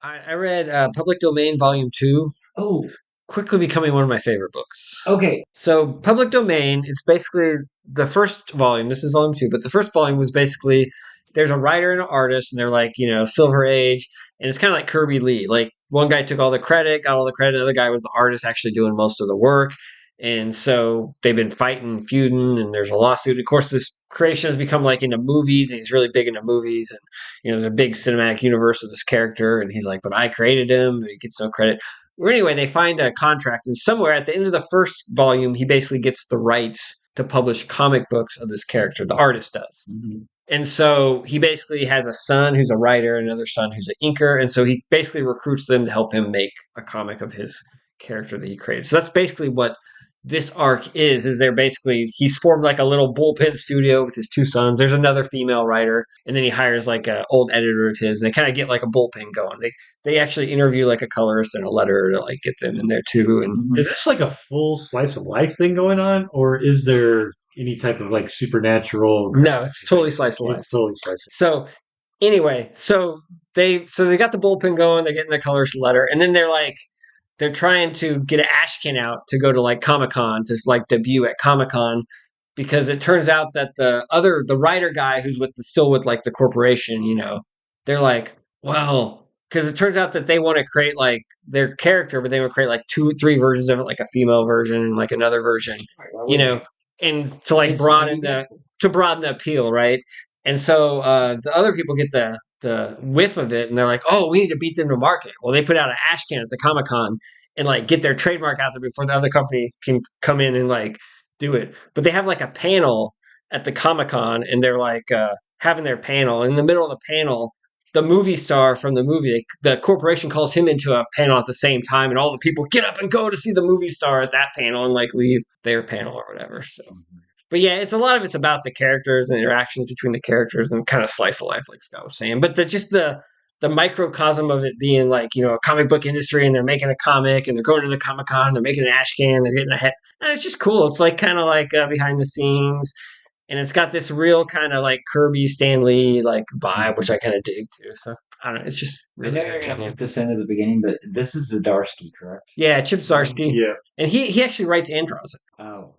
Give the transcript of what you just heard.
I read Public Domain Volume 2, Oh, quickly becoming one of my favorite books. okay. So, Public Domain, it's basically the first volume. This is volume 2, but the first volume was basically there's a writer and an artist, and they're like, Silver Age. And it's kind of like Kirby Lee. Like, one guy took all the credit, got all the credit, the other guy was the artist actually doing most of the work. And so they've been fighting, feuding, and there's a lawsuit. Of course, this creation has become like into movies, and he's really big into movies. And, there's a big cinematic universe of this character. And he's like, but I created him, but he gets no credit. Well, anyway, they find a contract, and somewhere at the end of the first volume, he basically gets the rights to publish comic books of this character. The artist does. Mhm. And so he basically has a son who's a writer, another son who's an inker. And so he basically recruits them to help him make a comic of his character that he created. So that's basically what this arc is they're basically, he's formed like a little bullpen studio with his two sons. There's another female writer, and then he hires like an old editor of his, and they kind of get like a bullpen going. They actually interview like a colorist and a letterer to like get them in there too. And Is this like a full slice of life thing going on, or is there any type of like supernatural? no, it's totally slice of life. It's totally slice. So anyway, so they got the bullpen going. They're getting the colorist letter, and then they're trying to get an ash can out to go to like Comic-Con to like debut at Comic-Con, because it turns out that the writer guy who's still with like the corporation, they're like, well, because it turns out that they want to create like their character, but they want to create like 2 3 versions of it, like a female version and like another version, you know, and to like broaden the appeal, right? And so the other people get the whiff of it, and they're like, "Oh, we need to beat them to market." Well, they put out an ash can at the Comic Con and like get their trademark out there before the other company can come in and like do it. But they have like a panel at the Comic Con, and they're like having their panel. In the middle of the panel, the movie star from the movie, the corporation calls him into a panel at the same time, and all the people get up and go to see the movie star at that panel and like leave their panel or whatever. So but yeah, it's a lot of it's about the characters and interactions between the characters and kind of slice of life, like Scott was saying. But the microcosm of it being like a comic book industry, and they're making a comic, and they're going to the Comic Con, they're making an ash can, they're getting a head, and it's just cool. It's like kind of like behind the scenes, and it's got this real kind of like Kirby Stan Lee like vibe, which I kind of dig too. So I don't know, it's just I really never entertaining. put this in at the beginning, but this is Zdarsky, correct? Yeah, Chip Zdarsky, Yeah. and he actually writes and draws it. Oh,